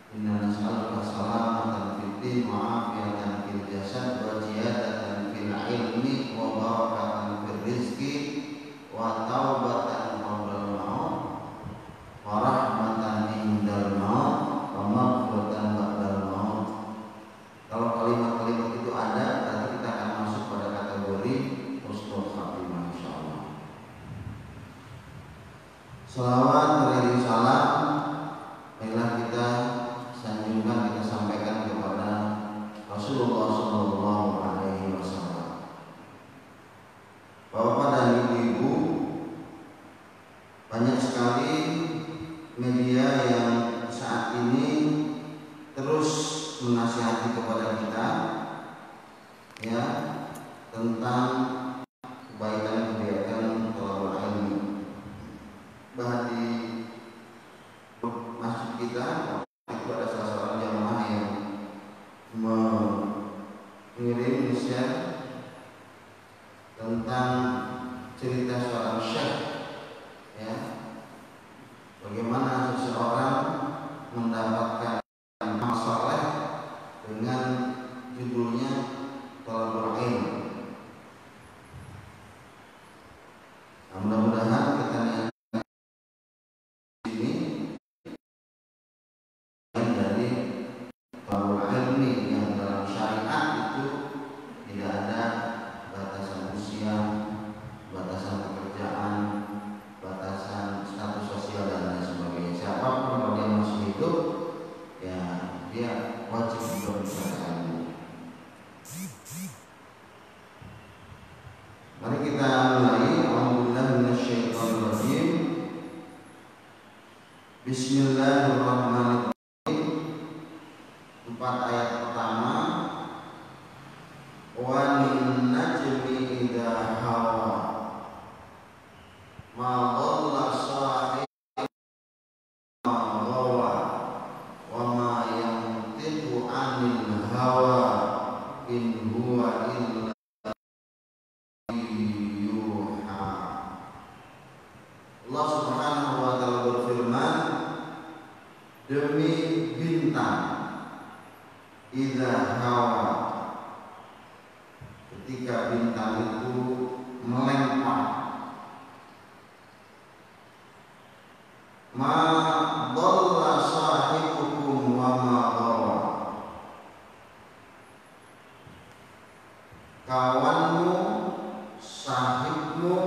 Inna nas'aluka salamatan fid din wa afiatan fil jasad wa ziyadatan fil ilmi wa barakatan fil rizqi wa taubatan qabla al-maut wa rahmatan indal maut wa maghfiratan ba'dal maut. Kalau kalimat-kalimat itu ada, berarti kita akan masuk pada kategori husnul khatimah insyaallah. Salawat beriring salam marilah kita sanjungkan, kita sampaikan kepada Rasulullah Sallallahu Alaihi Wasallam. Bapak dan ibu-ibu, banyak sekali media yang saat ini terus menasihati kepada kita ya tentang kebaikan-kebaikan thalabul ilmi. Bahkan di masjid kita itu ada salah seorang jamaah yang mengirim share tentang cerita seorang syekh ya, bagaimana seseorang mendapatkan amal saleh dengan judulnya thalabul ilmi. Nah, mudah-mudahan kita dari thalabul ilmi yang dalam syariat itu tidak ada batasan usia, batasan pekerjaan, batasan status sosial dan lain sebagainya. Siapapun kalau dia masih hidup, ya dia wajib untuk mencari ilmu. Mari kita mulai. Alhamdulillah minasyaitonir rajim. Bismillahirrahmanirrahim. 4 ayat pertama. Wa min najmi idza hawa ma dhalla sahibu ma ghawa wa ma yantiqu 'anil hawa in huwa illa yuha. Allah Subhanahu wa taala berfirman, demi bintang idza hawa, ketika bintang itu melempar, ma dhalla sahibukum wa ma ghawa, kawanmu, sahibmu,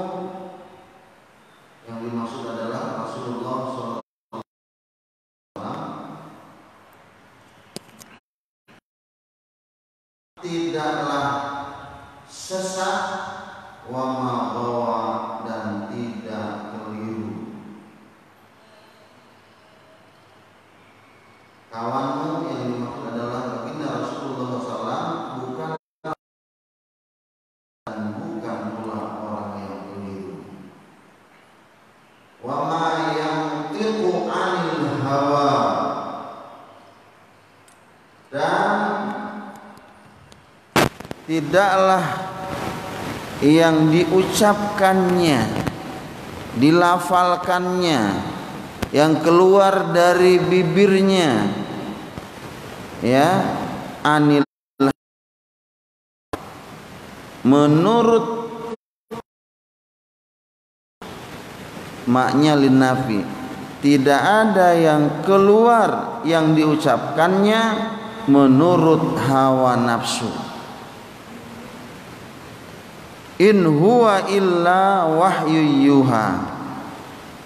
yang dimaksud adalah Rasulullah SAW, tidaklah sesat, wa ma ghawa, dan tidak keliru. Kawanmu yang dimaksud adalah baginda Rasulullah SAW, bukan dan bukan pula orang yang keliru. Wa ma yantiqu 'anil hawa, dan tidaklah yang diucapkannya, dilafalkannya, yang keluar dari bibirnya ya, anil, menurut maknya linafi, tidak ada yang keluar yang diucapkannya menurut hawa nafsu. In huwa illa wahyu yuha,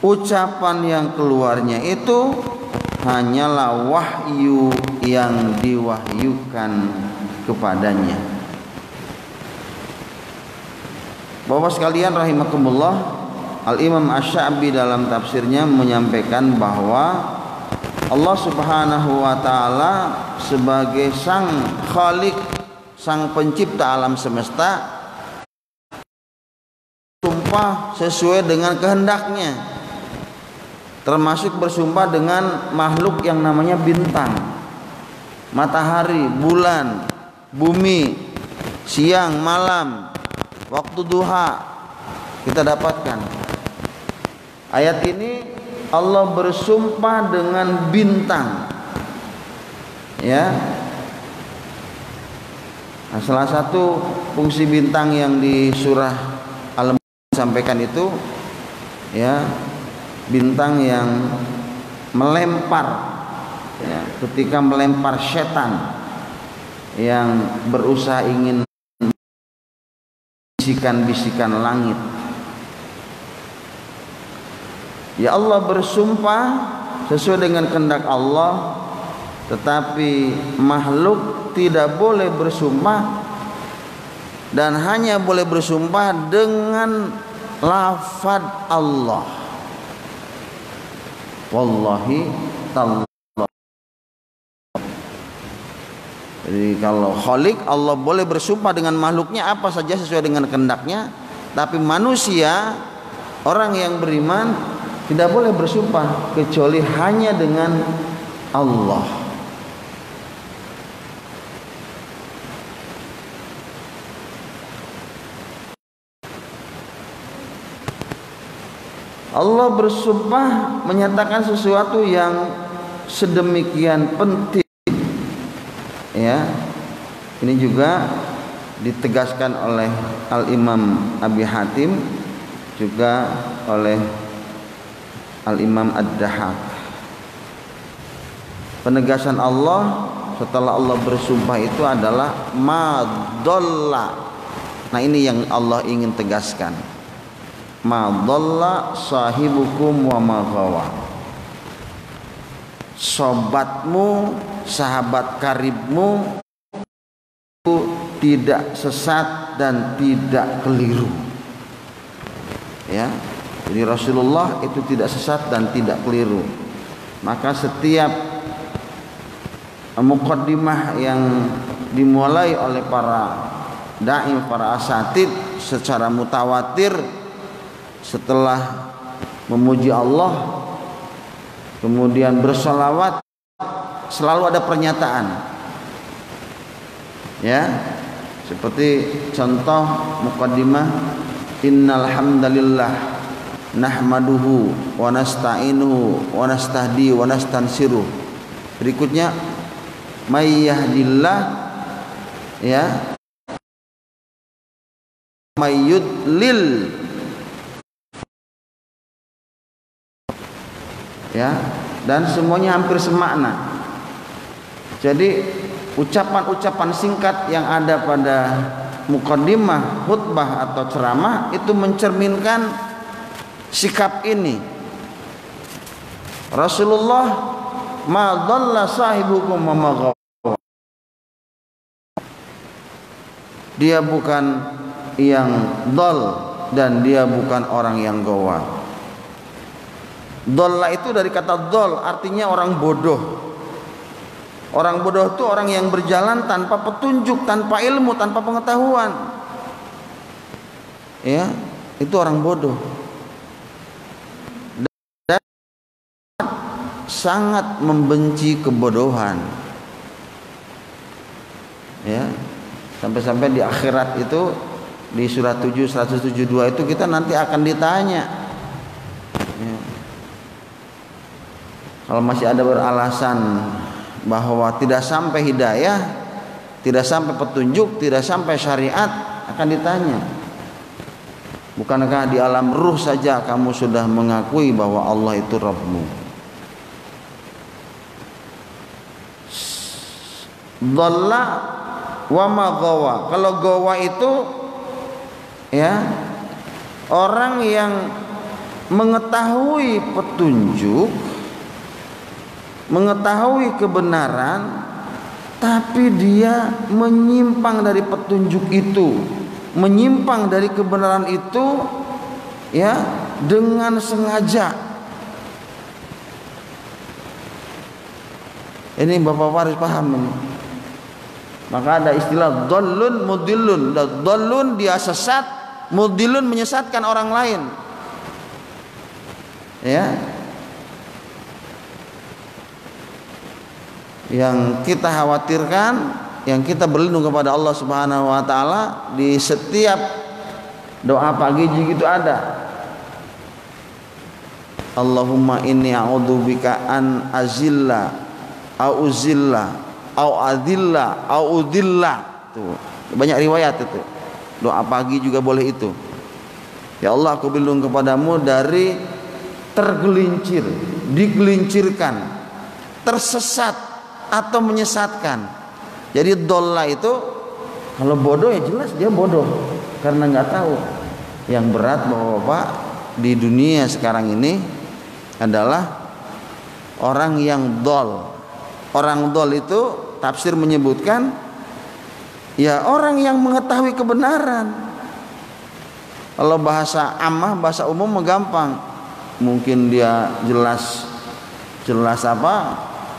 ucapan yang keluarnya itu hanyalah wahyu yang diwahyukan kepadanya. Bapak sekalian rahimakumullah, Al-Imam Asy-Sya'bi dalam tafsirnya menyampaikan bahwa Allah Subhanahu wa taala sebagai sang khalik, sang pencipta alam semesta, bersumpah sesuai dengan kehendaknya, termasuk bersumpah dengan makhluk yang namanya bintang, matahari, bulan, bumi, siang, malam, waktu duha. Kita dapatkan ayat ini, Allah bersumpah dengan bintang, Ya. Nah, salah satu fungsi bintang yang di surah Al-Mulk disampaikan itu ya, bintang yang melempar ya, ketika melempar setan yang berusaha ingin bisikan-bisikan langit. Ya Allah bersumpah sesuai dengan kehendak Allah, tetapi makhluk tidak boleh bersumpah dan hanya boleh bersumpah dengan lafaz Allah. Wallahi taala. Jadi kalau Khalik, Allah boleh bersumpah dengan makhluknya apa saja sesuai dengan kehendaknya, tapi manusia, orang yang beriman tidak boleh bersumpah kecuali hanya dengan Allah. Allah bersumpah menyatakan sesuatu yang sedemikian penting. Ya, ini juga ditegaskan oleh Al-Imam Abi Hatim, juga oleh Al-Imam Ad-Dahhak. Penegasan Allah setelah Allah bersumpah itu adalah madalla. Nah, ini yang Allah ingin tegaskan. Madalla sahibukum wa ma ghawa. Sobatmu, sahabat karibmu itu tidak sesat dan tidak keliru. Ya, jadi Rasulullah itu tidak sesat dan tidak keliru. Maka setiap muqaddimah yang dimulai oleh para dai, para asatid secara mutawatir setelah memuji Allah kemudian bersolawat, selalu ada pernyataan. Ya, seperti contoh muqaddimah, innal hamdalillah nahmaduhu wa nasta'inuhu wa nastahdi wa nastansiruh. Berikutnya may yahdillah ya may yudlil ya, dan semuanya hampir semakna. Jadi ucapan-ucapan singkat yang ada pada muqaddimah khutbah atau ceramah itu mencerminkan sikap ini. Rasulullah ma dhalla sahibukum wa ma ghawa. Dia bukan yang dhal dan dia bukan orang yang gawa. Dhalla itu dari kata dhal, artinya orang bodoh. Orang bodoh itu orang yang berjalan tanpa petunjuk, tanpa ilmu, tanpa pengetahuan. Ya, itu orang bodoh. Dan sangat membenci kebodohan. Ya, sampai-sampai di akhirat itu di surah 7 172 itu kita nanti akan ditanya. Ya. Kalau masih ada beralasan bahwa tidak sampai hidayah, tidak sampai petunjuk, tidak sampai syariat, akan ditanya, bukankah di alam ruh saja kamu sudah mengakui bahwa Allah itu Rabbmu? Dhalla wa ma ghawa. Kalau gawa itu ya, orang yang mengetahui petunjuk, mengetahui kebenaran, tapi dia menyimpang dari petunjuk itu, menyimpang dari kebenaran itu ya, dengan sengaja. Ini Bapak harus paham ini. Maka ada istilah dhallun mudillun. Dhallun dia sesat, mudillun menyesatkan orang lain. Ya. Yang kita khawatirkan, yang kita berlindung kepada Allah Subhanahu wa taala di setiap doa pagi juga itu ada. Allahumma inni a'udzubika an azilla au uzilla au adilla au udilla. Tuh, banyak riwayat itu. Doa pagi juga boleh itu. Ya Allah, aku berlindung kepadamu dari tergelincir, digelincirkan, tersesat atau menyesatkan. Jadi dolla itu kalau bodoh ya jelas dia bodoh karena nggak tahu. Yang berat Bapak-bapak di dunia sekarang ini adalah orang yang dol. Orang dol itu tafsir menyebutkan ya orang yang mengetahui kebenaran. Kalau bahasa ammah, bahasa umum gampang. Mungkin dia jelas apa?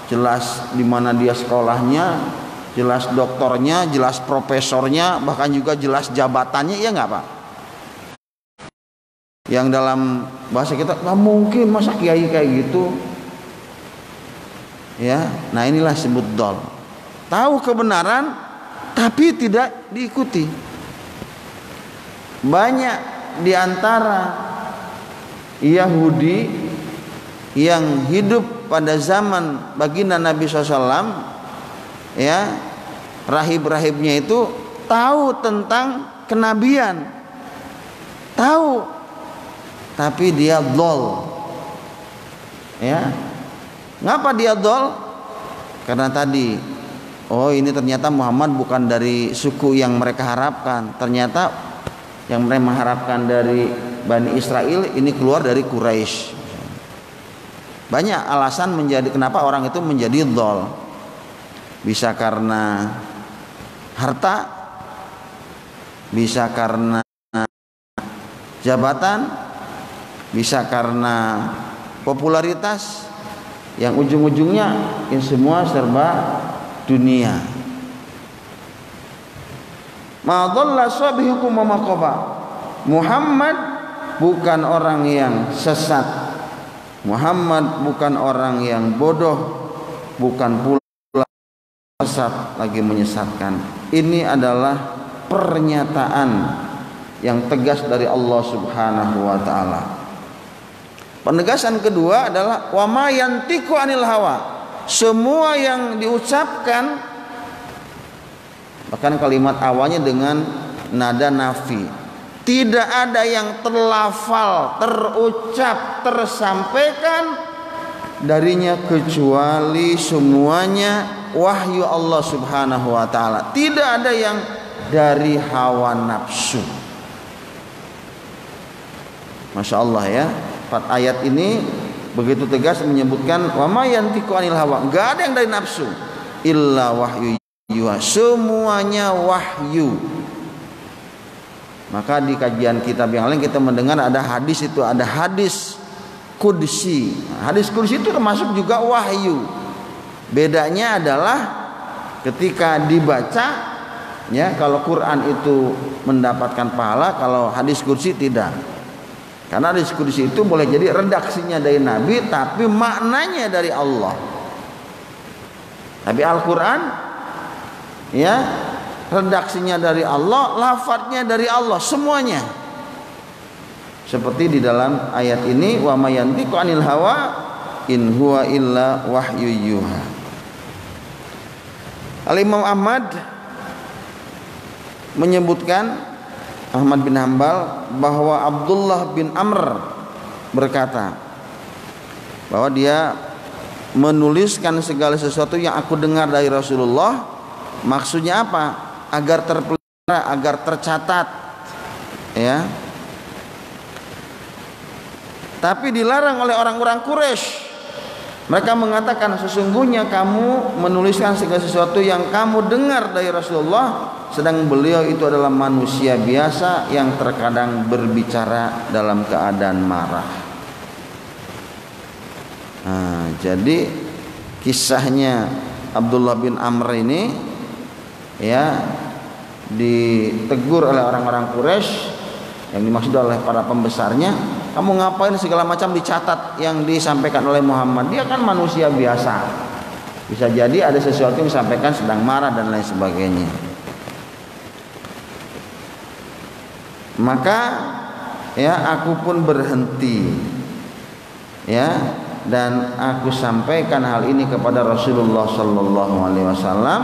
Jelas di mana dia sekolahnya, jelas doktornya, jelas profesornya, bahkan juga jelas jabatannya, ya nggak Pak? Yang dalam bahasa kita nggak mungkin masa kiai kayak gitu. Ya, nah inilah sebut dol. Tahu kebenaran tapi tidak diikuti. Banyak di antara Yahudi yang hidup pada zaman baginda Nabi SAW, ya, rahib-rahibnya itu tahu tentang kenabian, tahu, tapi dia dol. Ya, ngapa dia dol? Karena tadi, oh ini ternyata Muhammad bukan dari suku yang mereka harapkan. Ternyata yang mereka mengharapkan dari Bani Israel ini keluar dari Quraisy. Banyak alasan menjadi kenapa orang itu menjadi dhol. Bisa karena harta, bisa karena jabatan, bisa karena popularitas, yang ujung-ujungnya ini semua serba dunia. Ma dhalla sabihukum wa ma qaba. Muhammad bukan orang yang sesat. Muhammad bukan orang yang bodoh, bukan pula sesat lagi menyesatkan. Ini adalah pernyataan yang tegas dari Allah Subhanahu wa taala. Penegasan kedua adalah wa ma yantiqu anil hawa. Semua yang diucapkan, bahkan kalimat awalnya dengan nada nafi, tidak ada yang terlafal, terucap, tersampaikan darinya kecuali semuanya wahyu Allah Subhanahu wa taala. Tidak ada yang dari hawa nafsu. Masya Allah ya, 4 ayat ini begitu tegas menyebutkan wa ma yantiqu anil hawa, enggak ada yang dari nafsu, illa wahyu, semuanya wahyu. Maka di kajian kitab yang lain kita mendengar ada hadis, itu ada hadis qudsi. Hadis qudsi itu termasuk juga wahyu. Bedanya adalah ketika dibaca, ya, kalau Quran itu mendapatkan pahala, kalau hadis qudsi tidak. Karena hadis qudsi itu boleh jadi redaksinya dari Nabi tapi maknanya dari Allah. Tapi Al-Quran, ya, redaksinya dari Allah, lafadznya dari Allah, semuanya. Seperti di dalam ayat ini, wa may yantiqu anil hawa in huwa illa wahyu yuha. Al-Imam Ahmad menyebutkan, Ahmad bin Hambal, bahwa Abdullah bin Amr berkata bahwa dia menuliskan segala sesuatu yang aku dengar dari Rasulullah. Maksudnya apa? Agar terpelihara, agar tercatat, ya. Tapi dilarang oleh orang-orang Quraisy. Mereka mengatakan, sesungguhnya kamu menuliskan segala sesuatu yang kamu dengar dari Rasulullah, sedang beliau itu adalah manusia biasa yang terkadang berbicara dalam keadaan marah. Nah, jadi kisahnya Abdullah bin Amr ini, ya, ditegur oleh orang-orang Quraisy, yang dimaksud oleh para pembesarnya, kamu ngapain segala macam dicatat yang disampaikan oleh Muhammad, dia kan manusia biasa, bisa jadi ada sesuatu yang disampaikan sedang marah dan lain sebagainya. Maka, ya, aku pun berhenti, ya, dan aku sampaikan hal ini kepada Rasulullah sallallahu alaihi wasallam.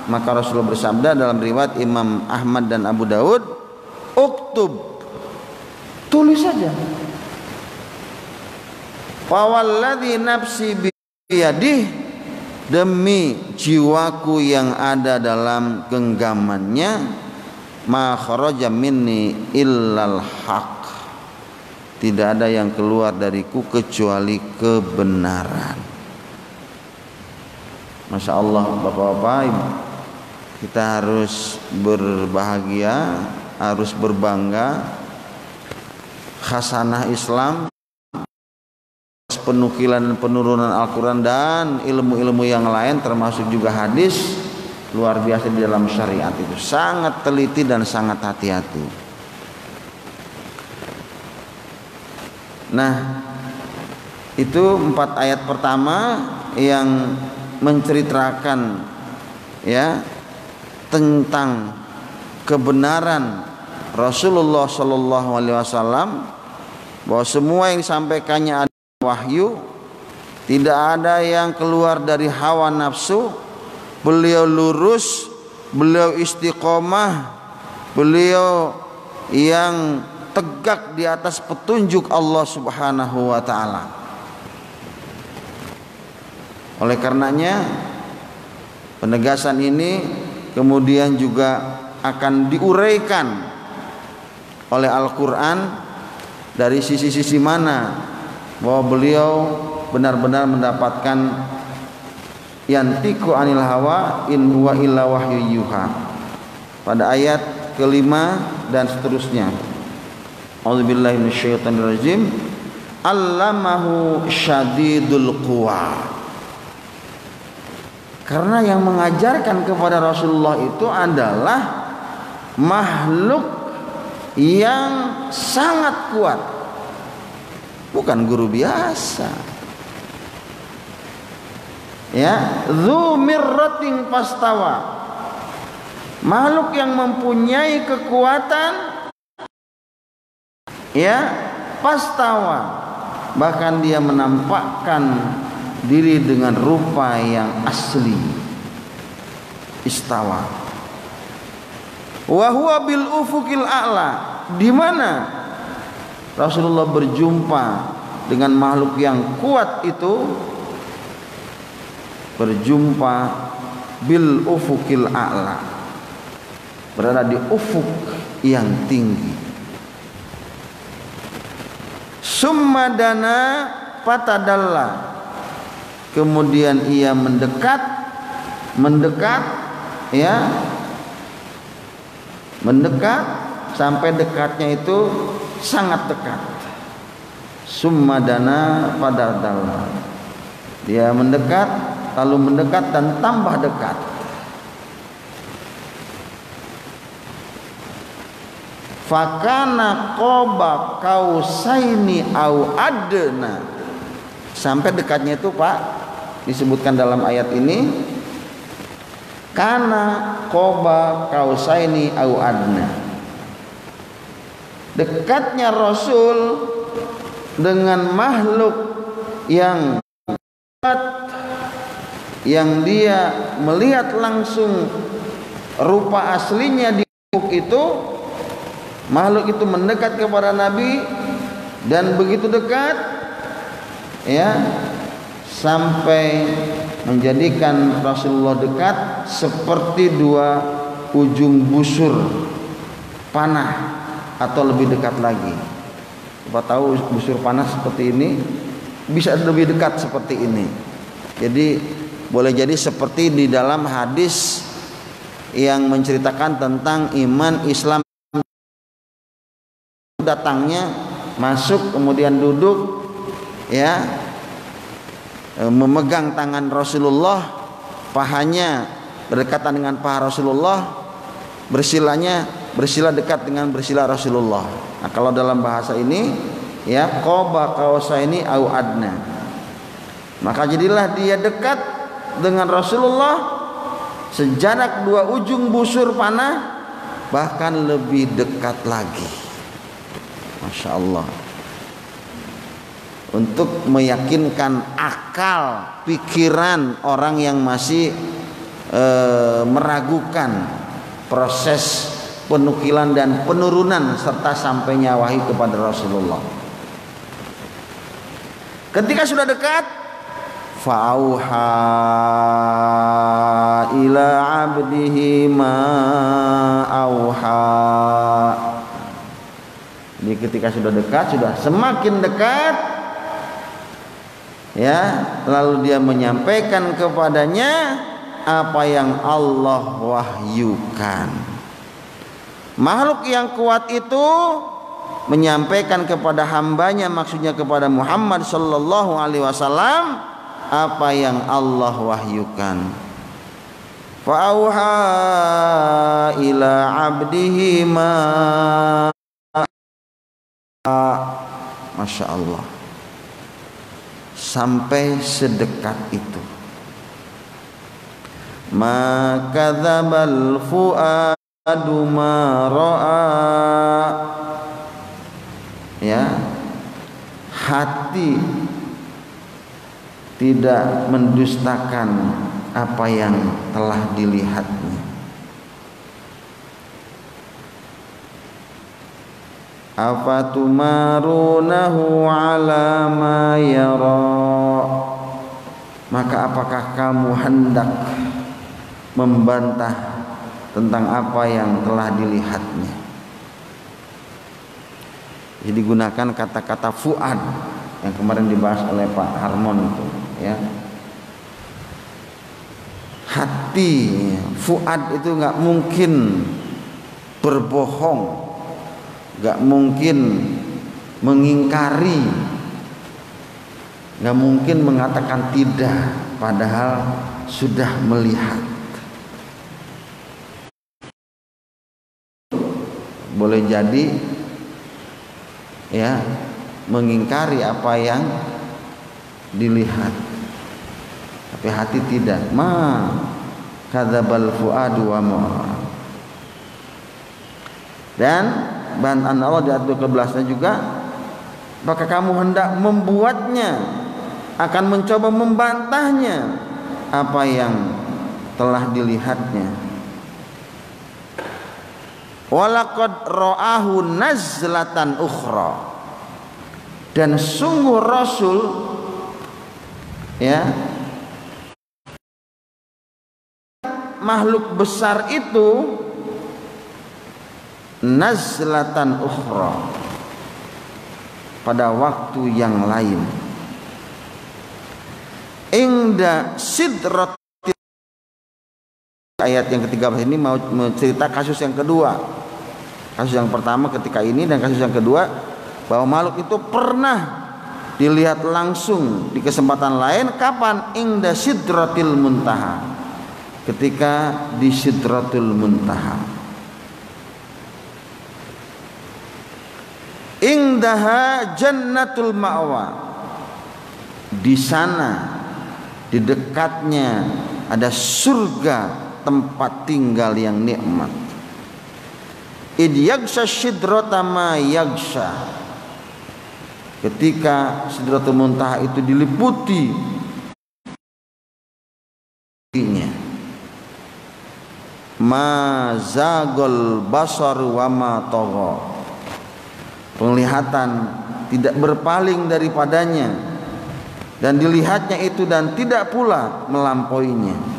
Maka Rasulullah bersabda dalam riwayat Imam Ahmad dan Abu Daud, uktub, tulis saja. Fawalladzi nafsi biyadih, demi jiwaku yang ada dalam genggamannya, ma kharaja minni illal haq, tidak ada yang keluar dariku kecuali kebenaran. Masya Allah, bapak-bapak, ibu, kita harus berbahagia, harus berbangga. Khasanah Islam, penukilan dan penurunan Al-Quran dan ilmu-ilmu yang lain termasuk juga hadis, luar biasa di dalam syariat itu, sangat teliti dan sangat hati-hati. Nah, itu 4 ayat pertama yang menceritakan ya tentang kebenaran Rasulullah Shallallahu Alaihi Wasallam, bahwa semua yang disampaikannya ada wahyu, tidak ada yang keluar dari hawa nafsu. Beliau lurus, beliau istiqomah, beliau yang tegak di atas petunjuk Allah Subhanahu wa taala. Oleh karenanya penegasan ini kemudian juga akan diuraikan oleh Al-Qur'an dari sisi-sisi mana bahwa beliau benar-benar mendapatkan yantiqu anil hawa in huwa illa wahyu yuha pada ayat kelima dan seterusnya. A'udzubillahi minasyaitonirrajim. Allamahu syadidul quwa. Karena yang mengajarkan kepada Rasulullah itu adalah makhluk yang sangat kuat, bukan guru biasa. Ya, dzu mirratin fastawa, makhluk yang mempunyai kekuatan, ya, fastawa, bahkan dia menampakkan diri dengan rupa yang asli, istawa. Wa huwa bil ufuqil a'la, di mana Rasulullah berjumpa dengan makhluk yang kuat itu, berjumpa bil ufuqil a'la, berada di ufuk yang tinggi. Summa dana fatadalla, kemudian ia mendekat, ya, mendekat sampai dekatnya itu sangat dekat. Summa dana fatadalla, dia mendekat, lalu mendekat dan tambah dekat. Fakana qaba kausaini au adna, sampai dekatnya itu Pak disebutkan dalam ayat ini, kana qaba kausaini au adna, dekatnya Rasul dengan makhluk yang kuat, yang dia melihat langsung rupa aslinya di ufuk itu. Makhluk itu mendekat kepada Nabi dan begitu dekat, ya, sampai menjadikan Rasulullah dekat seperti dua ujung busur panah atau lebih dekat lagi. Kita tahu busur panah seperti ini bisa lebih dekat seperti ini. Jadi boleh jadi seperti di dalam hadis yang menceritakan tentang iman Islam, datangnya masuk kemudian duduk, ya, memegang tangan Rasulullah, pahanya berdekatan dengan paha Rasulullah, bersila dekat dengan bersila Rasulullah. Nah, kalau dalam bahasa ini, ya, qaba qausaini au adna, maka jadilah dia dekat dengan Rasulullah sejarak dua ujung busur panah, bahkan lebih dekat lagi. Masya Allah. untuk meyakinkan akal pikiran orang yang masih meragukan proses penukilan dan penurunan serta sampainya wahyu kepada Rasulullah. Ketika sudah dekat, fa'auha ila abdihi ma auha. Jadi ketika sudah dekat, sudah semakin dekat, ya, lalu dia menyampaikan kepadanya apa yang Allah wahyukan. Makhluk yang kuat itu menyampaikan kepada hambanya, maksudnya kepada Muhammad sallallahu alaihi wasallam, apa yang Allah wahyukan. Fa'auha ila abdihi ma. Masya Allah, sampai sedekat itu. Ma kadzabal fuadu ma ra'a. Ya, hati tidak mendustakan apa yang telah dilihatnya. Afatumarunahu ala ma yara. Maka apakah kamu hendak membantah tentang apa yang telah dilihatnya? Jadi gunakan kata-kata fuad yang kemarin dibahas oleh Pak Harmon itu, ya. Hati, fuad itu nggak mungkin berbohong, nggak mungkin mengingkari, nggak mungkin mengatakan tidak padahal sudah melihat. Boleh jadi, ya, mengingkari apa yang dilihat, tapi hati tidak. Ma kadzabal fuadu wa ma. Dan bantahan Allah di ayat 12-nya juga, maka kamu hendak membuatnya, akan mencoba membantahnya apa yang telah dilihatnya. Walaqad ra'ahu nazlatan ukhra. Dan sungguh Rasul, ya, makhluk besar itu nazlatan ukhra, pada waktu yang lain, inda sidrat. Ayat yang ke-13 ini mau mencerita kasus yang kedua. Kasus yang pertama ketika ini, dan kasus yang kedua bahwa makhluk itu pernah dilihat langsung di kesempatan lain. Kapan? Inda sidratil muntaha, ketika di sidratul muntaha. Indaha jannatul ma'wa. Di sana, di dekatnya ada surga, tempat tinggal yang nikmat. Id yagsha sidrata ma yagsha. Ketika sidratul muntaha itu diliputi ma zagol basar wa ma tagha. Penglihatan tidak berpaling daripadanya, dan dilihatnya itu dan tidak pula melampauinya.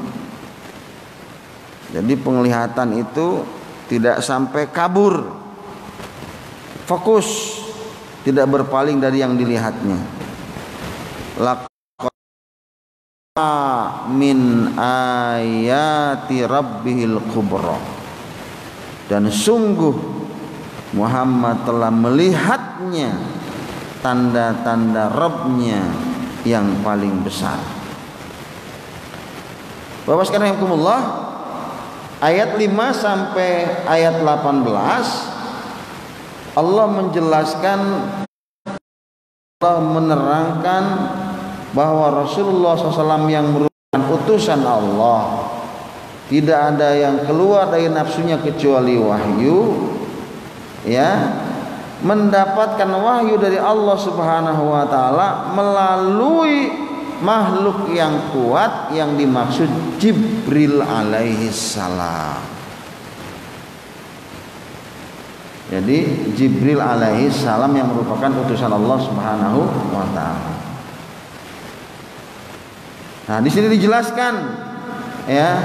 Jadi penglihatan itu tidak sampai kabur, fokus, tidak berpaling dari yang dilihatnya. Laqad min ayati rabbihil kubra. Dan sungguh Muhammad telah melihatnya tanda-tanda Rabbnya yang paling besar. Bapak sekalian rahimakumullah, ayat 5 sampai ayat 18 Allah menjelaskan, Allah menerangkan bahwa Rasulullah SAW yang merupakan utusan Allah, tidak ada yang keluar dari nafsunya kecuali wahyu, ya, mendapatkan wahyu dari Allah Subhanahu wa taala melalui makhluk yang kuat yang dimaksud Jibril alaihi salam. Jadi Jibril alaihi salam yang merupakan utusan Allah Subhanahu wa taala. Nah, di sini dijelaskan ya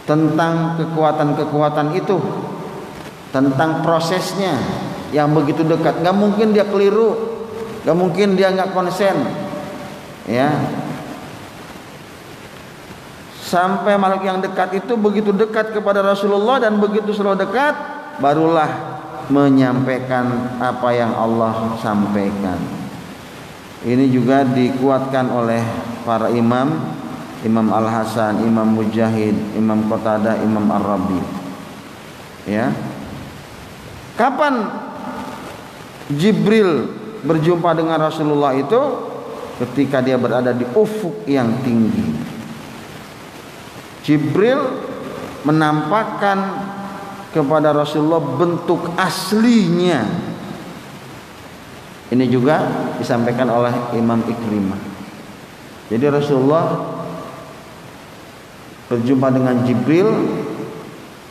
tentang kekuatan-kekuatan itu, tentang prosesnya yang begitu dekat. Gak mungkin dia keliru, gak mungkin dia gak konsen, ya. Sampai makhluk yang dekat itu begitu dekat kepada Rasulullah, dan begitu selalu dekat, barulah menyampaikan apa yang Allah sampaikan. Ini juga dikuatkan oleh para imam, Imam Al-Hasan, Imam Mujahid, Imam Qatadah, Imam Ar-Rabi. Ya. Kapan Jibril berjumpa dengan Rasulullah itu? Ketika dia berada di ufuk yang tinggi. Jibril menampakkan kepada Rasulullah bentuk aslinya. Ini juga disampaikan oleh Imam Ikrimah. Jadi Rasulullah berjumpa dengan Jibril.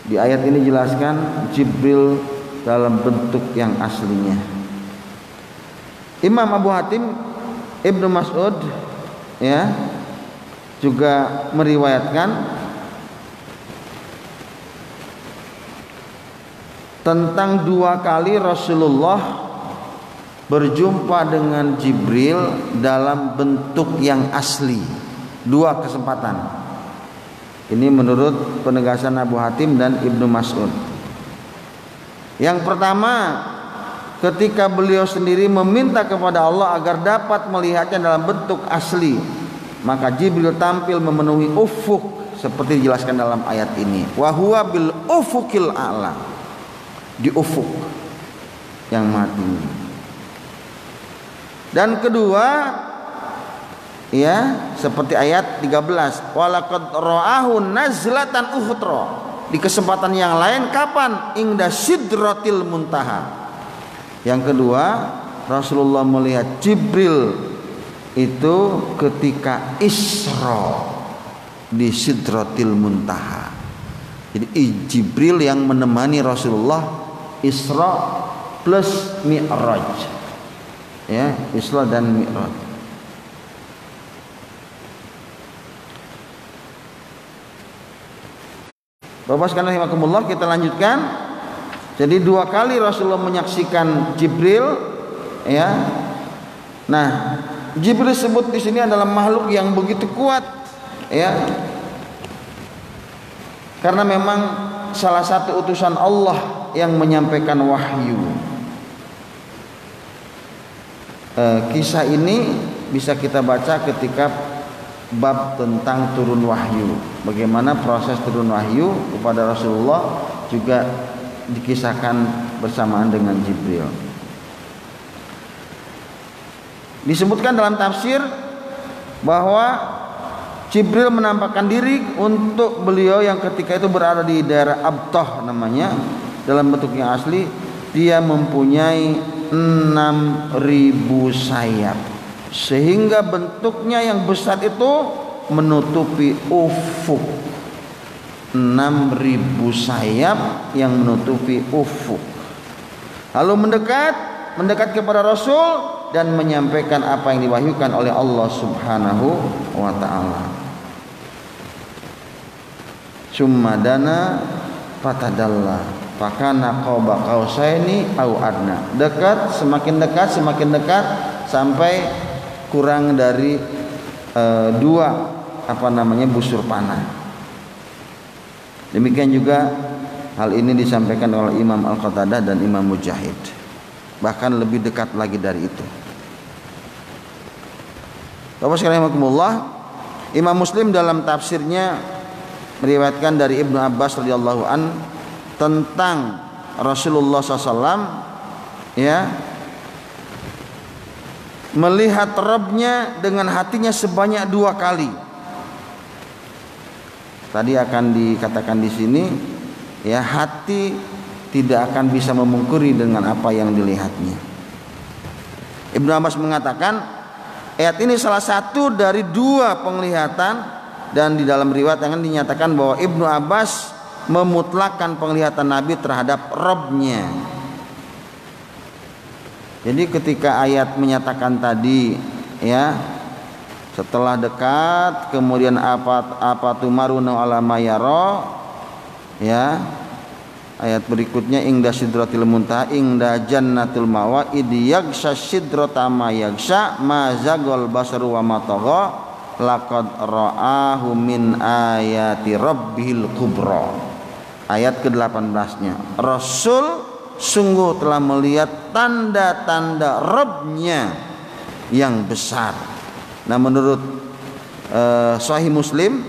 Di ayat ini jelaskan Jibril dalam bentuk yang aslinya. Imam Abu Hatim Ibnu Mas'ud ya juga meriwayatkan tentang 2 kali Rasulullah berjumpa dengan Jibril dalam bentuk yang asli. 2 kesempatan. Ini menurut penegasan Abu Hatim dan Ibnu Mas'ud. Yang pertama, ketika beliau sendiri meminta kepada Allah agar dapat melihatnya dalam bentuk asli, maka Jibril tampil memenuhi ufuk seperti dijelaskan dalam ayat ini. Wa huwa bil ufukil a'la. Di ufuk yang maha tinggi. Dan kedua, ya, seperti ayat 13, walaqad ra'ahu nazlatan ukhra. Di kesempatan yang lain kapan? Inda sidratil muntaha. Yang kedua, Rasulullah melihat Jibril itu ketika Isra di sidratil muntaha. Jadi Jibril yang menemani Rasulullah Isra plus Mi'raj. Ya, Isra dan Mi'raj. Bapak sekalian rahimakumullah, kita lanjutkan. Jadi 2 kali Rasulullah menyaksikan Jibril, ya. Nah, Jibril disebut di sini adalah makhluk yang begitu kuat, ya. Karena memang salah satu utusan Allah yang menyampaikan wahyu. Kisah ini bisa kita baca ketika bab tentang turun wahyu. Bagaimana proses turun wahyu kepada Rasulullah juga dikisahkan bersamaan dengan Jibril. Disebutkan dalam tafsir bahwa Jibril menampakkan diri untuk beliau yang ketika itu berada di daerah Abtah namanya, dalam bentuk yang asli. Dia mempunyai 6.000 sayap, sehingga bentuknya yang besar itu menutupi ufuk. 6.000 sayap yang menutupi ufuk. Lalu mendekat kepada Rasul dan menyampaikan apa yang diwahyukan oleh Allah Subhanahu wa ta'ala. Summa dana fatadalla fakana qaba qausaini au adna. Dekat, semakin dekat sampai kurang dari 2 busur panah. Demikian juga hal ini disampaikan oleh Imam Al-Qatadah dan Imam Mujahid. Bahkan lebih dekat lagi dari itu. Bapak sekalian rahimakumullah, Imam Muslim dalam tafsirnya meriwayatkan dari Ibnu Abbas radhiyallahu an tentang Rasulullah SAW, ya, melihat Rabbnya dengan hatinya sebanyak 2 kali. Tadi akan dikatakan di sini, ya, hati tidak akan bisa memungkiri dengan apa yang dilihatnya. Ibnu Abbas mengatakan ayat ini salah satu dari dua penglihatan, dan di dalam riwayat yang dinyatakan bahwa Ibnu Abbas memutlakkan penglihatan Nabi terhadap Rabb-Nya. Jadi ketika ayat menyatakan tadi ya, setelah dekat kemudian apa tumaruna ala mayara ya, ayat berikutnya ingda sidratil muntaha ingda jannatul mawa id yagsha sidrata ma yagsha ma zagol basaru wa ma tagha laqad ra'ahu min ayati rabbihil kubra. Ayat ke-18-nya, Rasul sungguh telah melihat tanda-tanda Rabb-Nya yang besar. Nah, menurut Sahih Muslim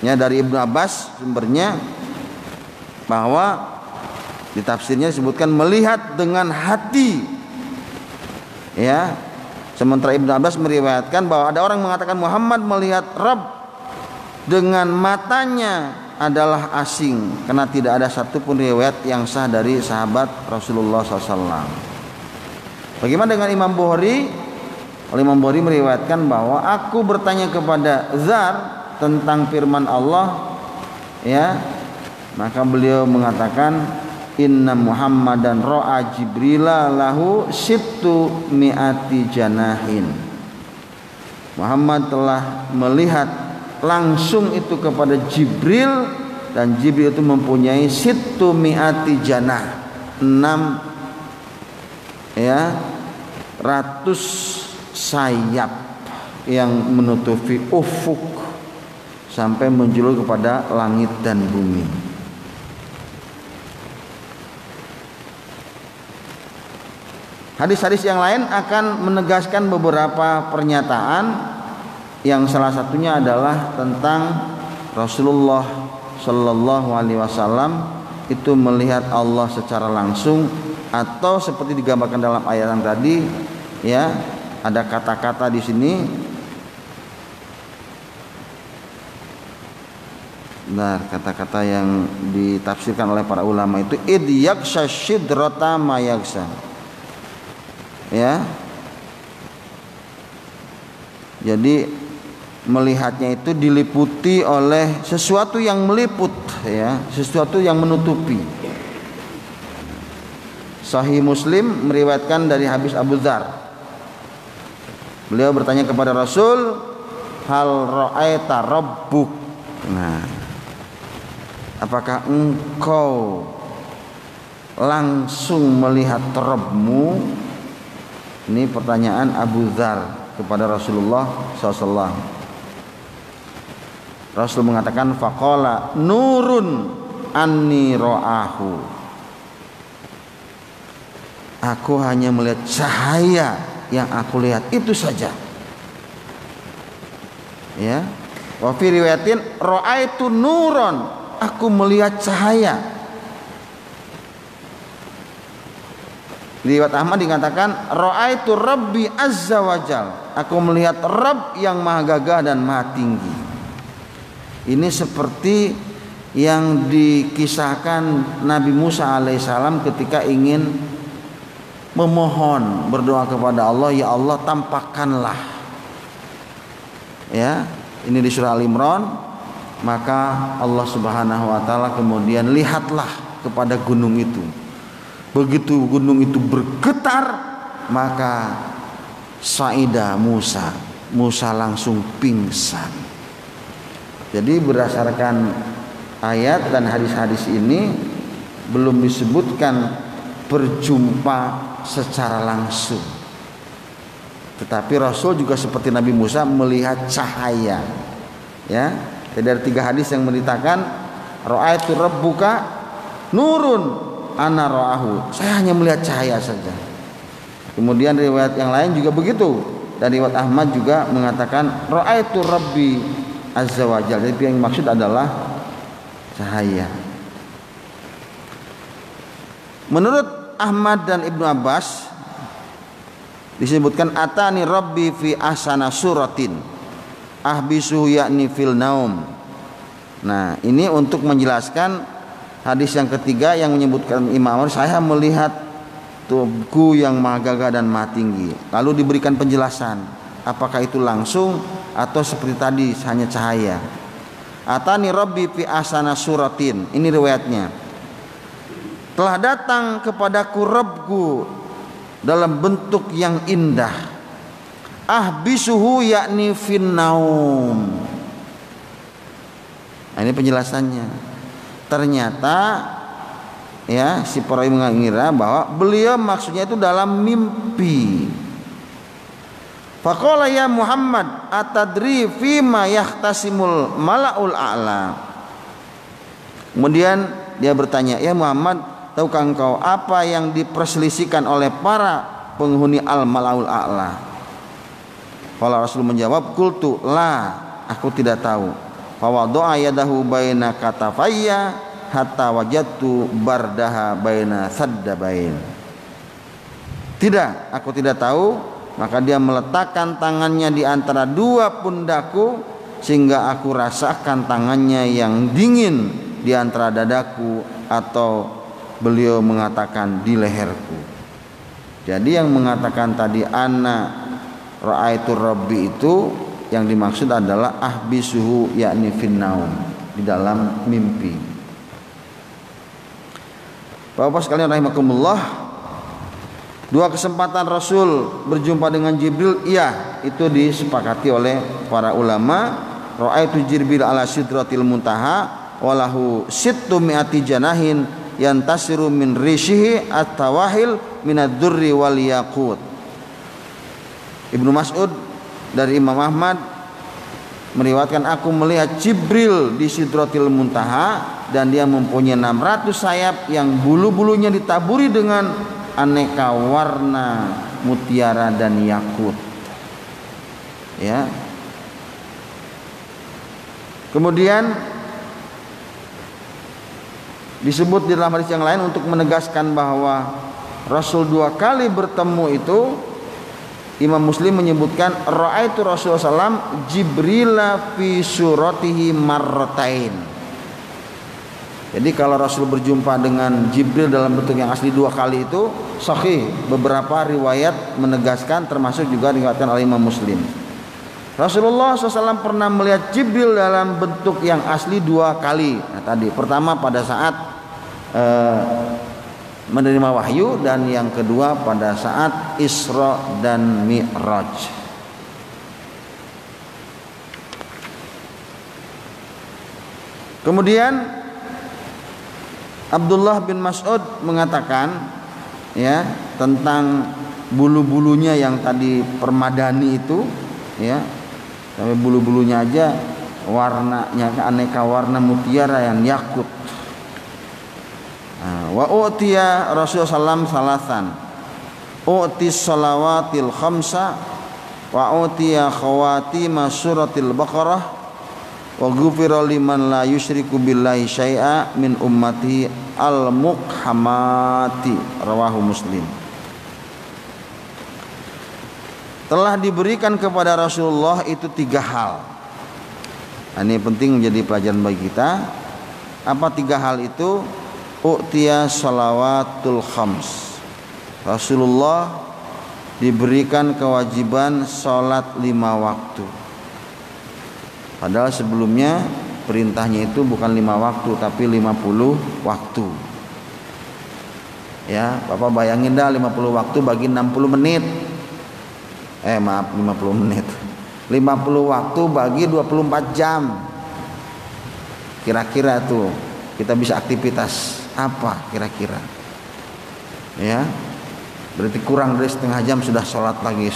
ya dari Ibnu Abbas sumbernya, bahwa di tafsirnya disebutkan melihat dengan hati ya. Sementara Ibnu Abbas meriwayatkan bahwa ada orang mengatakan Muhammad melihat Rabb dengan matanya adalah asing, karena tidak ada satupun riwayat yang sah dari sahabat Rasulullah SAW. Bagaimana dengan Imam Bukhari? Imam Bukhari meriwayatkan bahwa aku bertanya kepada Zar tentang firman Allah ya, maka beliau mengatakan inna Muhammadan ra'a Jibrila lahu sittu mi'ati janahin. Muhammad telah melihat langsung itu kepada Jibril, dan Jibril itu mempunyai sittu mi'ati janah, 6 ya ratus sayap yang menutupi ufuk sampai menjulur kepada langit dan bumi. Hadis-hadis yang lain akan menegaskan beberapa pernyataan, yang salah satunya adalah tentang Rasulullah Shallallahu Alaihi Wasallam itu melihat Allah secara langsung, atau seperti digambarkan dalam ayat yang tadi ya, ada kata-kata di sini. Nah, kata-kata yang ditafsirkan oleh para ulama itu id yaksha sidrata ma yaksha ya, jadi melihatnya itu diliputi oleh sesuatu yang meliput ya, sesuatu yang menutupi. Sahih Muslim meriwayatkan dari Habis Abu Dzar, beliau bertanya kepada Rasul, hal ra'aita rabbuk, nah apakah engkau langsung melihat Rabbmu? Ini pertanyaan Abu Dzar kepada Rasulullah SAW. Rasul mengatakan faqala nurun anni ra'ahu, aku hanya melihat cahaya yang aku lihat, itu saja ya. Wa fi riwayatin ra'aitu nuron, aku melihat cahaya. Di riwayat Ahmad dikatakan ra'aitu rabbi azza wajal, aku melihat Rabb yang maha gagah dan maha tinggi. Ini seperti yang dikisahkan Nabi Musa alaihissalam ketika ingin memohon, berdoa kepada Allah, ya Allah tampakkanlah ya, ini di surah Al-Imran. Maka Allah Subhanahu wa taala kemudian lihatlah kepada gunung itu. Begitu gunung itu bergetar, maka Saida Musa langsung pingsan. Jadi berdasarkan ayat dan hadis-hadis ini belum disebutkan berjumpa secara langsung, tetapi Rasul juga seperti Nabi Musa melihat cahaya ya. Jadi ada 3 hadis yang menceritakan ra'aitu rabbuka nurun ana ra'ahu, saya hanya melihat cahaya saja. Kemudian riwayat yang lain juga begitu, dan riwayat Ahmad juga mengatakan ra'aitu rabbi azza wajal. Jadi yang maksud adalah cahaya. Menurut Ahmad dan Ibnu Abbas disebutkan atani rabbi fi ahsana suratin ahbisuhu yakni fil naum. Nah, ini untuk menjelaskan hadis yang ketiga yang menyebutkan Imam Ahmad, saya melihat Tubuhku yang maha gagah dan maha tinggi. Lalu diberikan penjelasan, apakah itu langsung atau seperti tadi hanya cahaya. Atani Rabbi fi asana suratin. Ini riwayatnya. Telah datang kepadaku Rabbku dalam bentuk yang indah. Ahbisuhu yakni finnaum. Nah, ini penjelasannya. Ternyata ya, si perawi mengira bahwa beliau maksudnya itu dalam mimpi. Faqala ya Muhammad atadri fima yahtasimul malaul a'la. Kemudian dia bertanya, ya Muhammad, tahukah engkau apa yang diperselisihkan oleh para penghuni al malaul a'la? Qala Rasul menjawab, qultu la, aku tidak tahu. Fa wada'a yadahu baina katafayya hatta wajadtu bardaha baina saddabain. Tidak, aku tidak tahu. Maka dia meletakkan tangannya di antara dua pundakku sehingga aku rasakan tangannya yang dingin di antara dadaku, atau beliau mengatakan di leherku. Jadi yang mengatakan tadi ana ra'aitu rabbi itu yang dimaksud adalah ahbisuhu yakni finnaum, di dalam mimpi. Bapak sekalian rahimakumullah, dua kesempatan Rasul berjumpa dengan Jibril, iya, itu disepakati oleh para ulama. Ra'aitu Jibril ala sidratil muntaha walahu sittu mi'ati janahin yantasiru min rishihi at-tawahil minad-durri wal yaqut. Ibnu Mas'ud dari Imam Ahmad meriwayatkan, aku melihat Jibril di Sidratil Muntaha dan dia mempunyai 600 sayap yang bulu-bulunya ditaburi dengan aneka warna mutiara dan yakut. Ya. Kemudian disebut di dalam hadis yang lain untuk menegaskan bahwa Rasul dua kali bertemu itu. Imam Muslim menyebutkan ra'aitu Rasulullah SAW Jibrila fi suratihi marratain. Jadi kalau Rasul berjumpa dengan Jibril dalam bentuk yang asli dua kali itu sahih. Beberapa riwayat menegaskan, termasuk juga diriwayatkan oleh Imam Muslim. Rasulullah SAW pernah melihat Jibril dalam bentuk yang asli dua kali. Nah, tadi pertama pada saat menerima wahyu, dan yang kedua pada saat Isra dan Mi'raj. Kemudian Abdullah bin Mas'ud mengatakan ya tentang bulu-bulunya yang tadi permadani itu, ya, sampai bulu-bulunya aja warnanya aneka warna mutiara yang yakut. Wa utiya Rasulullah SAW salasan, utis salawatil khamsa, wa utiya khawatima suratil Baqarah, wa ghufira liman la yusyriku billahi syai'a min ummati al-muqhamati, rawahu Muslim. Telah diberikan kepada Rasulullah itu 3 hal. Ini penting menjadi pelajaran bagi kita. Apa 3 hal itu? U'tiya salawatul khams. Rasulullah diberikan kewajiban salat 5 waktu. Padahal sebelumnya perintahnya itu bukan 5 waktu tapi 50 waktu. Ya, Bapak bayangin dah 50 waktu bagi 60 menit. 50 menit. 50 waktu bagi 24 jam. Kira-kira tuh kita bisa aktivitas apa kira-kira? Ya, berarti kurang dari setengah jam sudah sholat lagi.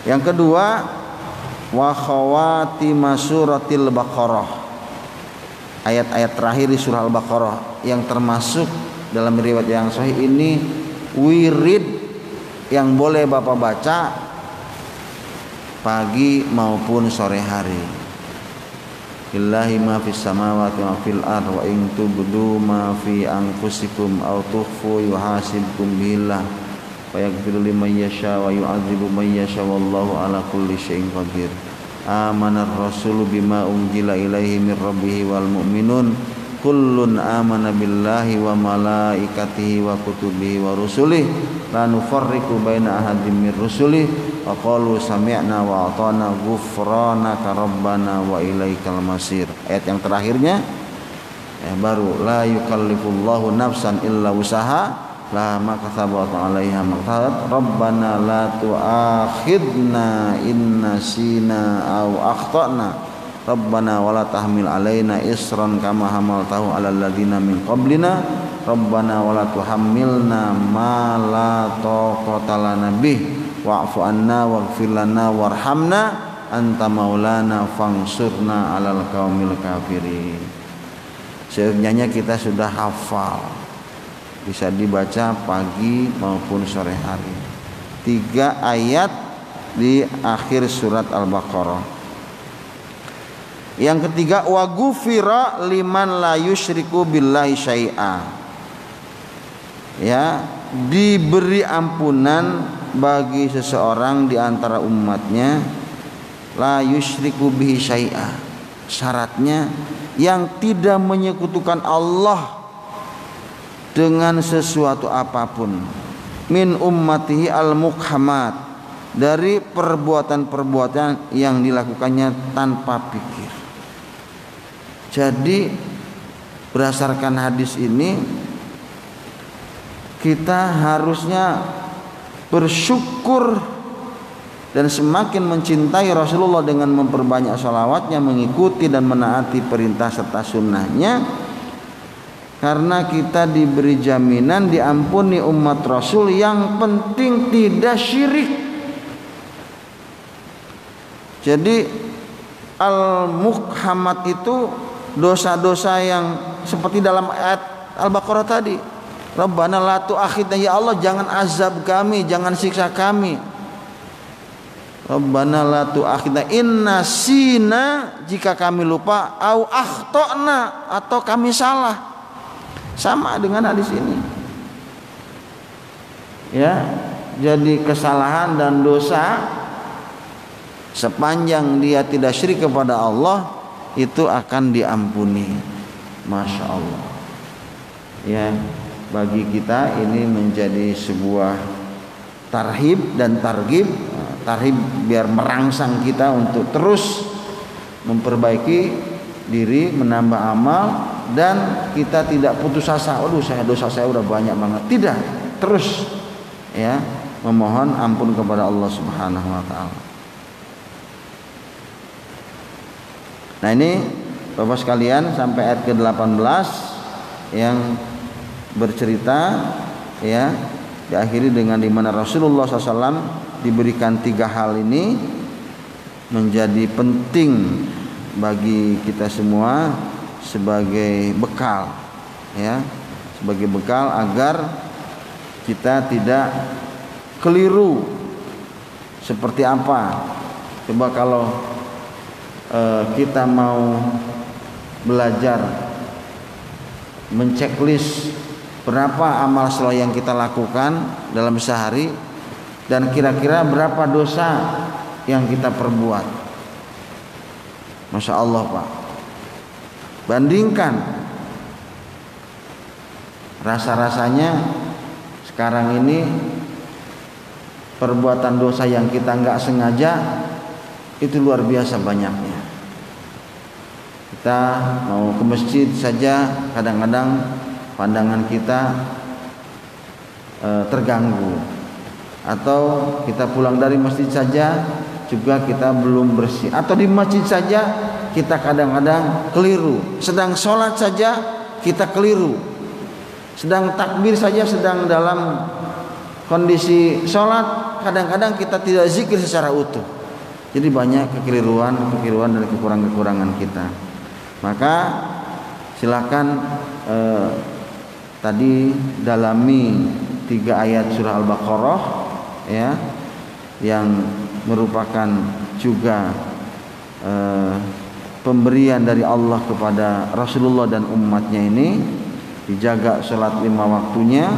Yang kedua, wa khawatima suratil Baqarah, ayat-ayat terakhir di surah Al-Baqarah, yang termasuk dalam riwayat yang sahih ini wirid yang boleh Bapak baca pagi maupun sore hari. Lillahi ma fis samawati wa fil ardh wa in tubdu ma fi anfusikum aw tukhfu yuhasibkum billah wa yaghfiru liman yasha wa yu'adzibu man yasha wallahu ala kulli syai'in qadir. amanar rasulu bima unzila ilaihi mir rabbih wal mu'minun kullun amana billahi wa malaikatihi wa kutubihi wa rusulih la nufarriqu baina ahadin mir rusulih wa qalu sami'na wa ata'na ghufranaka rabbana wa ilaikal masir. Ayat yang terakhirnya baru la yukallifullahu nafsan illa usaha la ma kasabat 'alaiha ma kasabat rabbana la tu'akhidna in nasina aw akhtana Rabbana wala tahmil alaina isran kama hamaltahu alal ladzina min qablina Rabbana wala tuhammilna ma la taqata lana bih wa'fu anna waghfir lana warhamna anta maulana fangsurna alal qaumil kafirin. Sebenarnya kita sudah hafal, bisa dibaca pagi maupun sore hari. 3 ayat di akhir surat Al-Baqarah. Yang ketiga, wa ghufira liman la yusyriku billahi syai'a. Ya, diberi ampunan bagi seseorang di antara umatnya la yusyriku bihi syai'a. Syaratnya yang tidak menyekutukan Allah dengan sesuatu apapun. Min ummatihi al-mukhamat, dari perbuatan-perbuatan yang dilakukannya tanpa pikir. Jadi berdasarkan hadis ini kita harusnya bersyukur dan semakin mencintai Rasulullah dengan memperbanyak sholawatnya, mengikuti dan menaati perintah serta sunnahnya, karena kita diberi jaminan diampuni umat Rasul. Yang penting tidak syirik. Jadi al-mukhamat itu dosa-dosa yang seperti dalam ayat Al-Baqarah tadi. Rabbana la tu'akhidna, ya Allah jangan azab kami, jangan siksa kami. Rabbana la tu'akhidna inna sina, jika kami lupa, au akhtana, atau kami salah. Sama dengan hadis ini. Ya, jadi kesalahan dan dosa sepanjang dia tidak syirik kepada Allah itu akan diampuni. Masya Allah. Ya, bagi kita ini menjadi sebuah tarhib dan targhib. Tarhib biar merangsang kita untuk terus memperbaiki diri, menambah amal, dan kita tidak putus asa. Aduh, dosa saya udah banyak banget. Tidak, terus ya memohon ampun kepada Allah Subhanahu wa taala. Nah, ini Bapak sekalian sampai ayat ke-18 yang bercerita ya, diakhiri dengan dimana Rasulullah SAW diberikan 3 hal ini menjadi penting bagi kita semua sebagai bekal ya, sebagai bekal agar kita tidak keliru. Seperti apa? Coba kalau kita mau belajar menceklis berapa amal saleh yang kita lakukan dalam sehari dan kira-kira berapa dosa yang kita perbuat. Masya Allah Pak, bandingkan. Rasa-rasanya sekarang ini perbuatan dosa yang kita nggak sengaja itu luar biasa banyaknya. Kita mau ke masjid saja kadang-kadang pandangan kita terganggu, atau kita pulang dari masjid saja juga kita belum bersih, atau di masjid saja kita kadang-kadang keliru, sedang sholat saja kita keliru, sedang takbir saja, sedang dalam kondisi sholat kadang-kadang kita tidak zikir secara utuh. Jadi banyak kekeliruan dan kekurangan-kekurangan kita. Maka silakan tadi dalami 3 ayat surah Al-Baqarah ya, yang merupakan juga pemberian dari Allah kepada Rasulullah dan umatnya ini. Dijaga sholat 5 waktunya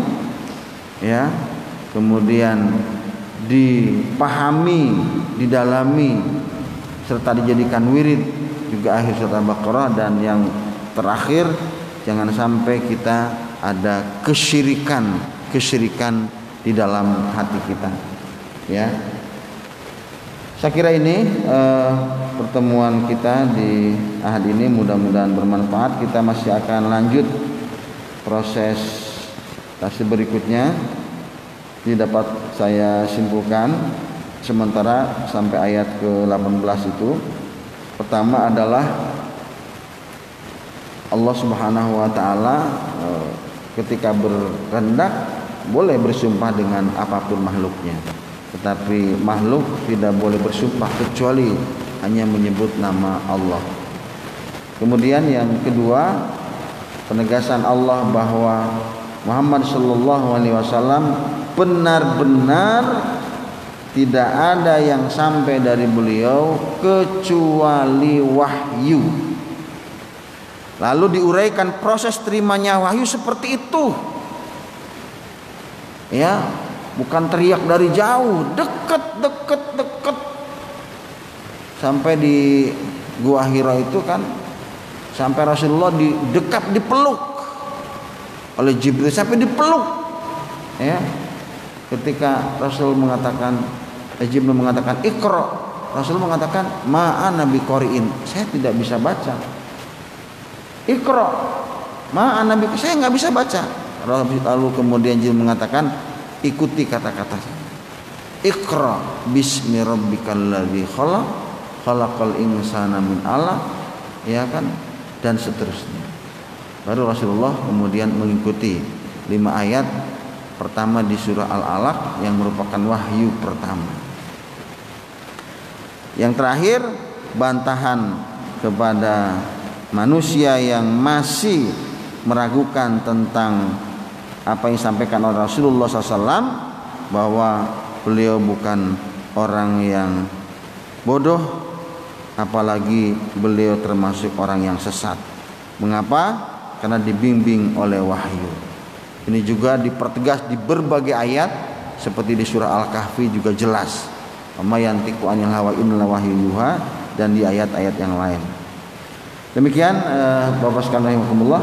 ya, kemudian dipahami, didalami serta dijadikan wirid juga akhir surat Al-Baqarah. Dan yang terakhir, jangan sampai kita ada kesyirikan di dalam hati kita, ya. Saya kira ini pertemuan kita di ahad ini mudah-mudahan bermanfaat. Kita masih akan lanjut proses tafsir berikutnya. Ini dapat saya simpulkan sementara sampai ayat ke-18 itu. Pertama adalah Allah Subhanahu wa taala ketika berkehendak boleh bersumpah dengan apapun makhluknya. Tetapi makhluk tidak boleh bersumpah kecuali hanya menyebut nama Allah. Kemudian yang kedua, penegasan Allah bahwa Muhammad sallallahu alaihi wasallam benar-benar tidak ada yang sampai dari beliau kecuali wahyu. Lalu diuraikan proses terimanya wahyu seperti itu. Ya, bukan teriak dari jauh, dekat. Sampai di Gua Hira itu kan, sampai Rasulullah dipeluk oleh Jibril, sampai dipeluk. Ya, ketika Jibril mengatakan Iqra, Rasul mengatakan ma'ana biqari'in, saya tidak bisa baca. Iqra, ma'ana biqari'in, saya nggak bisa baca. Lalu kemudian Jibril mengatakan ikuti kata-kata saya. Iqra bismi rabbikal ladzi khalaq, khalaqal insana min 'alaq, ya kan, dan seterusnya. Baru Rasulullah kemudian mengikuti 5 ayat pertama di surah Al-Alaq yang merupakan wahyu pertama. Yang terakhir, bantahan kepada manusia yang masih meragukan tentang apa yang disampaikan oleh Rasulullah SAW, bahwa beliau bukan orang yang bodoh, apalagi beliau termasuk orang yang sesat. Mengapa? Karena dibimbing oleh wahyu. Ini juga dipertegas di berbagai ayat, seperti di surah Al-Kahfi juga jelas, "Wa yantiqu 'anil hawa illa wahyu yuha," dan di ayat-ayat yang lain. Demikian Bapak sekalian rahimakumullah.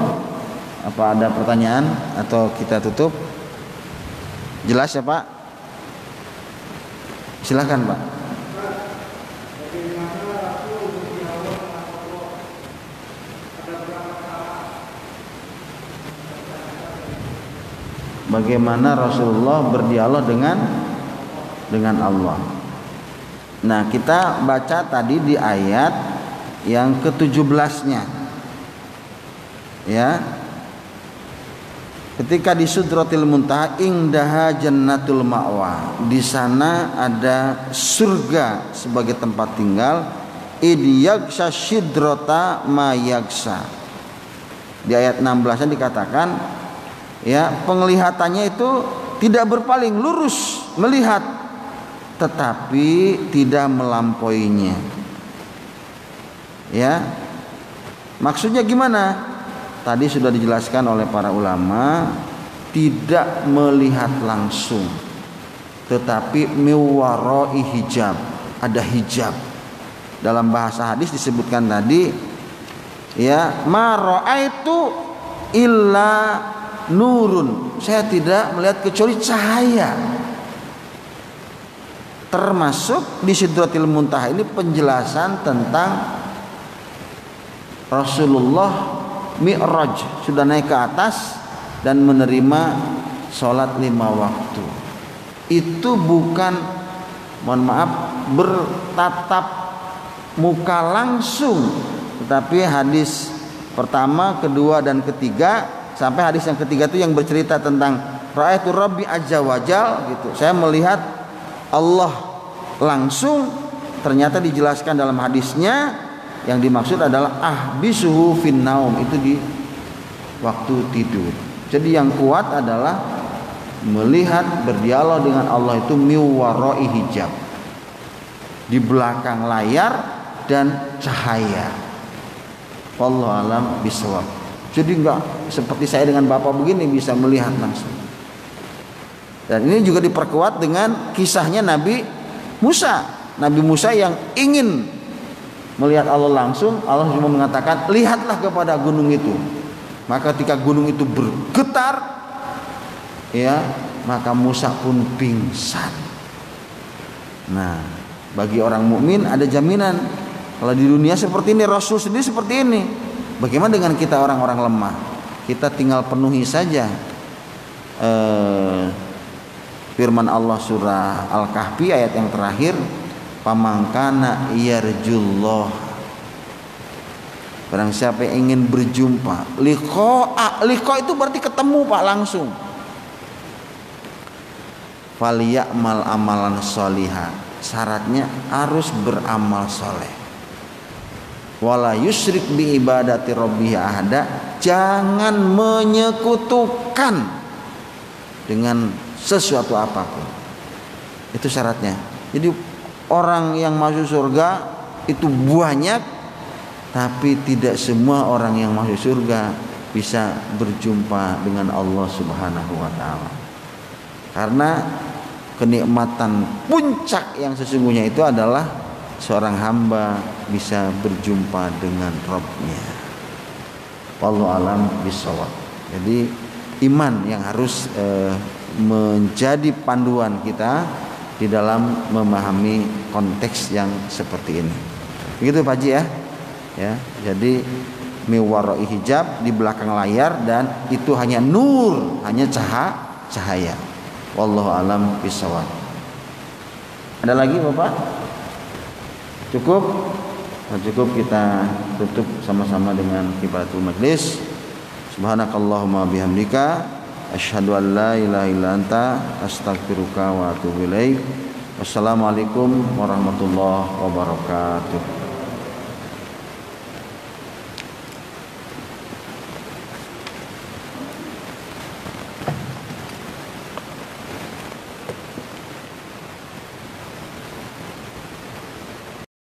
Apa ada pertanyaan atau kita tutup? Jelas ya Pak? Silakan Pak. Bagaimana Rasulullah berdialog dengan Allah. Nah, kita baca tadi di ayat yang ke-17-nya. Ya. Ketika di Sidratil Muntaha indaha jannatul ma'wa, di sana ada surga sebagai tempat tinggal. Id yagsha sidrata ma yagsha. Di ayat 16-nya dikatakan, ya, penglihatannya itu tidak berpaling, lurus melihat, tetapi tidak melampauinya. Ya, maksudnya gimana? Tadi sudah dijelaskan oleh para ulama, tidak melihat langsung, tetapi miwarai hijab, ada hijab. Dalam bahasa hadis disebutkan tadi, ya, ma ra'aitu illa nurun, saya tidak melihat kecuali cahaya. Termasuk di Sidratil Muntaha ini penjelasan tentang Rasulullah Mi'raj, sudah naik ke atas dan menerima sholat 5 waktu. Itu bukan, mohon maaf, bertatap muka langsung, tetapi hadis pertama, kedua, dan ketiga, sampai hadis yang ketiga itu yang bercerita tentang ra'aitu rabbi azza wajal, gitu. Saya melihat Allah langsung. Ternyata dijelaskan dalam hadisnya, yang dimaksud adalah ahbisuhu fin naum, itu di waktu tidur. Jadi yang kuat adalah melihat, berdialog dengan Allah itu miwarai hijab, di belakang layar dan cahaya. Wallahu alam bisawab. Jadi enggak seperti saya dengan Bapak begini bisa melihat langsung. Dan ini juga diperkuat dengan kisahnya Nabi Musa. Nabi Musa yang ingin melihat Allah langsung, Allah cuma mengatakan lihatlah kepada gunung itu. Maka ketika gunung itu bergetar, ya, maka Musa pun pingsan. Nah, bagi orang mukmin ada jaminan. Kalau di dunia seperti ini, Rasul sendiri seperti ini. Bagaimana dengan kita orang-orang lemah? Kita tinggal penuhi saja firman Allah surah Al-Kahfi ayat yang terakhir, pamangkana yarjullah, barang siapa yang ingin berjumpa, liqa itu berarti ketemu Pak langsung, falyamal amalan sholiha, syaratnya harus beramal soleh, wala yusyrik bi ibadati rabbih ahada, jangan menyekutukan dengan sesuatu apapun. Itu syaratnya. Jadi orang yang masuk surga itu banyak, tapi tidak semua orang yang masuk surga bisa berjumpa dengan Allah Subhanahu wa taala. Karena kenikmatan puncak yang sesungguhnya itu adalah seorang hamba bisa berjumpa dengan Rabb-Nya. Wallahu alam bishawab. Jadi iman yang harus menjadi panduan kita di dalam memahami konteks yang seperti ini. Begitu Pak Haji ya. Ya, jadi miwarai hijab, di belakang layar, dan itu hanya nur, hanya cahaya. Wallahu alam bishawab. Ada lagi Bapak? Cukup? Nah, cukup, kita tutup sama-sama dengan kifaratul majlis. Subhanakallahumma bihamdika asyhadu an la ilaha illa anta astaghfiruka wa atubu ilaik. Wassalamualaikum warahmatullahi wabarakatuh.